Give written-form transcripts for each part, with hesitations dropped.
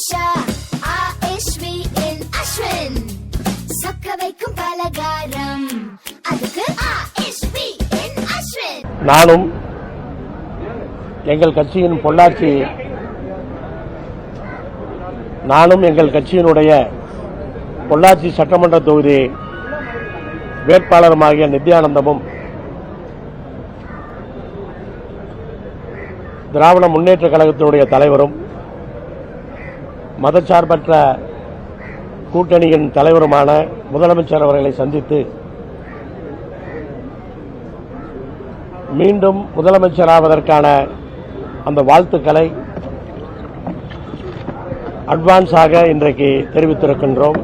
Isha, Ishvi in Ashwin. Sakka vaikkum palagaram. Adukku Ishvi in Ashwin. நானும் எங்கள் கட்சியினுடைய பொள்ளாச்சி சட்டமன்ற தொகுதி வேட்பாளருமாகிய நித்யானந்தமும் திராவிட முன்னேற்ற கழகத்தினுடைய தலைவரும் மதச்சார்பற்ற கூட்டணியின் தலைவருமான முதலமைச்சர் அவர்களை சந்தித்து மீண்டும் முதலமைச்சராவதற்கான அந்த வாழ்த்துக்களை அட்வான்ஸாக இன்றைக்கு தெரிவித்திருக்கின்றோம்.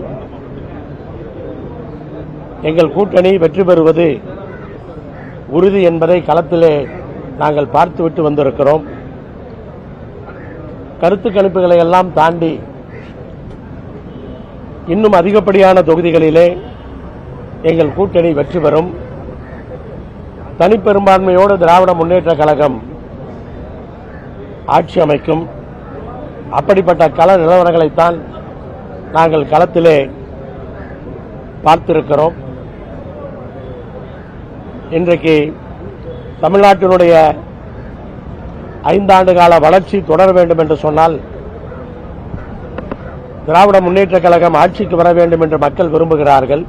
எங்கள் கூட்டணி வெற்றி பெறுவது உறுதி என்பதை களத்திலே நாங்கள் பார்த்துவிட்டு வந்திருக்கிறோம். கருத்து கணிப்புகளை எல்லாம் தாண்டி இன்னும் அதிகப்படியான தொகுதிகளிலே எங்கள் கூட்டணி வெற்றி பெறும். தனிப்பெரும்பான்மையோடு திராவிட முன்னேற்ற கழகம் ஆட்சி அமைக்கும். அப்படிப்பட்ட கள நிலவரங்களைத்தான் நாங்கள் களத்திலே பார்த்திருக்கிறோம். இன்றைக்கு தமிழ்நாட்டினுடைய 5 ஆண்டு கால வளர்ச்சி தொடர வேண்டும் என்று சொன்னால் திராவிட முன்னேற்ற கழகம் ஆட்சிக்கு வர வேண்டும் என்று மக்கள் விரும்புகிறார்கள்.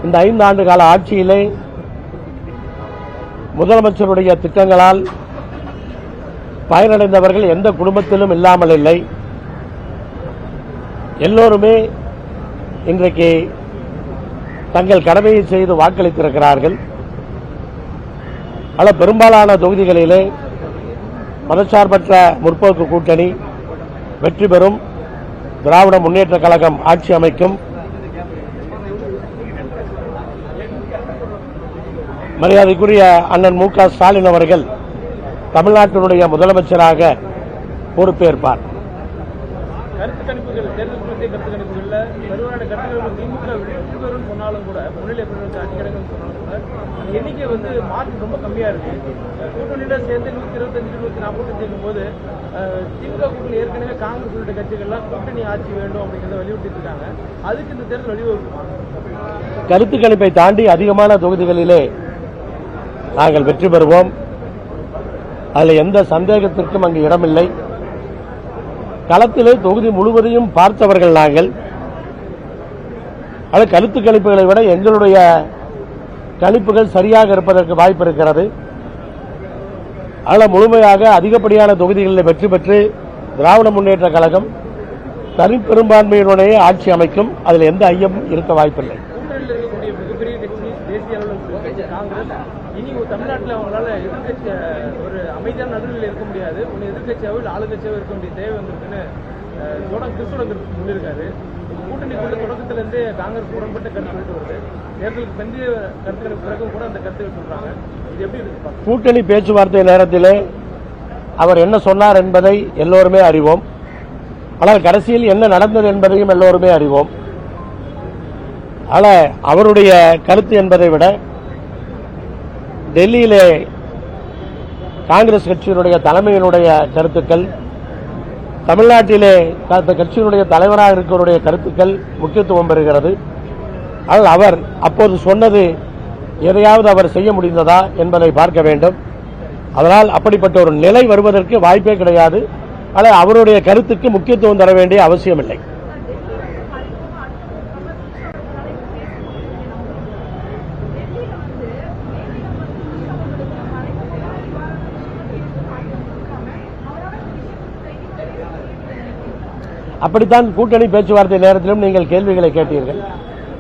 இந்த 5 ஆண்டு கால ஆட்சியிலே முதலமைச்சருடைய திட்டங்களால் பயனடைந்தவர்கள் எந்த குடும்பத்திலும் இல்லாமல் இல்லை. எல்லோருமே இன்றைக்கு தங்கள் கடமையை செய்து வாக்களித்திருக்கிறார்கள். பல பெரும்பாலான தொகுதிகளிலே மதச்சார்பற்ற முற்போக்கு கூட்டணி வெற்றி பெறும். திராவிட முன்னேற்ற கழகம் ஆட்சி அமைக்கும். மரியாதைக்குரிய அண்ணன் மு க ஸ்டாலின் அவர்கள் தமிழ்நாட்டினுடைய முதலமைச்சராக பொறுப்பேற்பார். கருத்து கணிப்புகள் தேர்தல் குறித்த கருத்து கணிப்புகள்ல பெருவான கருத்துக்கள் திமுக வெற்றி பெறும் சொன்னாலும் கூட முன்னிலை பெறுவதற்கு அதிகாரங்கள் சொன்னாலும் கூட அந்த எண்ணிக்கை மார்க் ரொம்ப கம்மியா இருக்கு. கூட்டணியில சேர்ந்து 125 140 சேர்க்கும் போது திமுக கூட்டணி ஏற்கனவே காங்கிரஸ் உள்ளிட்ட கட்சிகள்லாம் கூட்டணி ஆட்சி வேண்டும் அப்படிங்கிறத வலியுறுத்தி இருக்காங்க. அதுக்கு இந்த தேர்தல் வழிவகுக்குமா? கருத்து கணிப்பை தாண்டி அதிகமான தொகுதிகளிலே நாங்கள் வெற்றி பெறுவோம். அதில் எந்த சந்தேகத்திற்கும் அங்கு இடமில்லை. களத்திலே தொகுதி முழுவதையும் பார்த்தவர்கள் நாங்கள். அது கருத்து கணிப்புகளை விட எங்களுடைய கணிப்புகள் சரியாக இருப்பதற்கு வாய்ப்பு இருக்கிறது. அதில் முழுமையாக அதிகப்படியான தொகுதிகளில் வெற்றி பெற்று திராவிட முன்னேற்ற கழகம் தனிப்பெரும்பான்மையினுடைய ஆட்சி அமைக்கும். அதில் எந்த ஐயமும் இருக்க வாய்ப்பில்லை. மிகப்பெரிய கட்சி தேசிய அளவில் காங்கிரஸ் இனி தமிழ்நாட்டில் அவங்களால எதிர்கட்சி ஒரு அமைதியான நடுவில் இருக்க முடியாது. ஒன்று எதிர்கட்சியாவோ இல்லை ஆளுங்கட்சியாவோ இருக்க வேண்டிய தேவை வந்திருக்குன்னு கிறிஸ்துவ சொல்லியிருக்காரு. கூட்டணிக்குள்ள தொடக்கத்திலிருந்தே காங்கிரஸ் உடன்பட்ட கருத்து சொல்லிட்டு வருது. தேர்தலுக்கு பிந்தைய கருத்துக்களுக்கு பிறகும் கூட அந்த கருத்துக்கள் சொல்றாங்க. இது எப்படி இருக்கு? கூட்டணி பேச்சுவார்த்தை நேரத்திலே அவர் என்ன சொன்னார் என்பதை எல்லோருமே அறிவோம். ஆனால் கடைசியில் என்ன நடந்தது என்பதையும் எல்லோருமே அறிவோம். ஆனால் அவருடைய கருத்து என்பதை விட டெல்லியிலே காங்கிரஸ் கட்சியினுடைய தலைமையினுடைய கருத்துக்கள், தமிழ்நாட்டிலே கட்சியினுடைய தலைவராக இருக்கிறவருடைய கருத்துக்கள் முக்கியத்துவம் பெறுகிறது. ஆனால் அவர் அப்போது சொன்னது எதையாவது அவர் செய்ய முடிந்ததா என்பதை பார்க்க வேண்டும். அதனால் அப்படிப்பட்ட ஒரு நிலை வருவதற்கு வாய்ப்பே கிடையாது. ஆனால் அவருடைய கருத்துக்கு முக்கியத்துவம் தர வேண்டிய அவசியமில்லை. அப்படித்தான் கூட்டணி பேச்சுவார்த்தை நேரத்திலும் நீங்கள் கேள்விகளை கேட்டீர்கள்.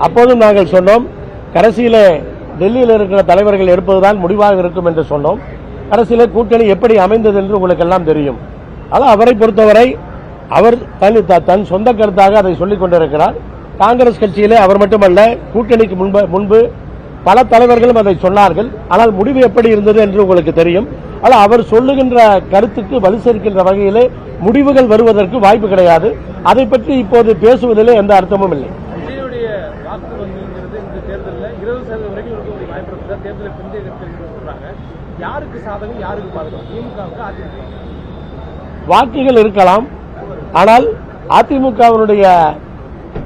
அப்போதும் நாங்கள் சொன்னோம், கடைசியிலே டெல்லியில் இருக்கிற தலைவர்கள் எடுப்பதுதான் முடிவாக இருக்கும் என்று சொன்னோம். கடைசியிலே கூட்டணி எப்படி அமைந்தது என்று உங்களுக்கு எல்லாம் தெரியும். ஆனால் அவரை பொறுத்தவரை அவர் தன் சொந்த கருத்தாக அதை சொல்லிக் கொண்டிருக்கிறார். காங்கிரஸ் கட்சியிலே அவர் மட்டுமல்ல, கூட்டணிக்கு முன்பு பல தலைவர்களும் அதை சொன்னார்கள். ஆனால் முடிவு எப்படி இருந்தது என்று உங்களுக்கு தெரியும். ஆனால் அவர் சொல்லுகின்ற கருத்துக்கு வலு சேர்க்கின்ற வகையிலே முடிவுகள் வருவதற்கு வாய்ப்பு கிடையாது. அதை பற்றி இப்போது பேசுவதிலே எந்த அர்த்தமும் இல்லை. வாக்கு வங்கிங்கிறது இந்த தேர்தலில் 20% வரைக்கும் இருக்கக்கூடிய வாய்ப்பு இருக்குதா? தேர்தலை பிந்தைய சொல்றாங்க. யாருக்கு சாதகம் யாருக்கு பாதகம்? திமுகவுக்கு அதிமுக? வாக்குகள் இருக்கலாம். ஆனால் அதிமுகவினுடைய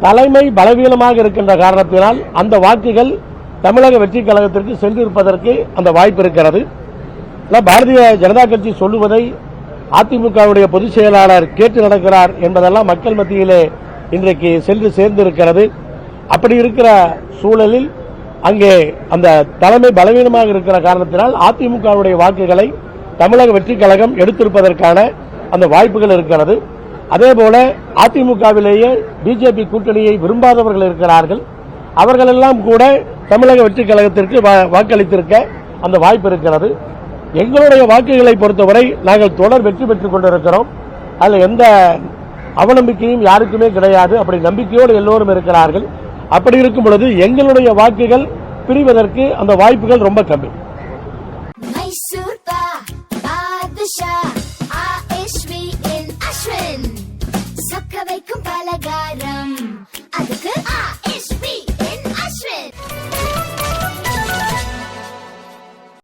தலைமை பலவீனமாக இருக்கின்ற காரணத்தினால் அந்த வாக்குகள் தமிழக வெற்றி கழகத்திற்கு சென்றிருப்பதற்கு அந்த வாய்ப்பு இருக்கிறது. பாரதிய ஜனதா கட்சி சொல்லுவதை அதிமுகவுடைய பொதுச் செயலாளர் கேட்டு நடக்கிறார் என்பதெல்லாம் மக்கள் மத்தியிலே இன்றைக்கு சென்று சேர்ந்திருக்கிறது. அப்படி இருக்கிற சூழலில் அங்கே அந்த தலைமை பலவீனமாக இருக்கிற காரணத்தினால் அதிமுகவுடைய வாக்குகளை தமிழக வெற்றி கழகம் எடுத்திருப்பதற்கான அந்த வாய்ப்புகள் இருக்கிறது. அதேபோல அதிமுகவிலேயே பிஜேபி கூட்டணியை விரும்பாதவர்கள் இருக்கிறார்கள். அவர்களெல்லாம் கூட தமிழக வெற்றி கழகத்திற்கு வாக்களித்திருக்க அந்த வாய்ப்பு இருக்கிறது. எங்களுடைய வாக்குகளை பொறுத்தவரை நாங்கள் தொடர் வெற்றி பெற்றுக் கொண்டிருக்கிறோம். அதில் எந்த அவநம்பிக்கையும் யாருக்குமே கிடையாது. அப்படி நம்பிக்கையோடு எல்லோரும் இருக்கிறார்கள். அப்படி இருக்கும் பொழுது எங்களுடைய வாக்குகள் பிரிவதற்கு அந்த வாய்ப்புகள் ரொம்ப கம்மி. மைசூர் பா பாதுஷா ஆஷ்வி இன் அஸ்வின் சொக்க வைக்கும்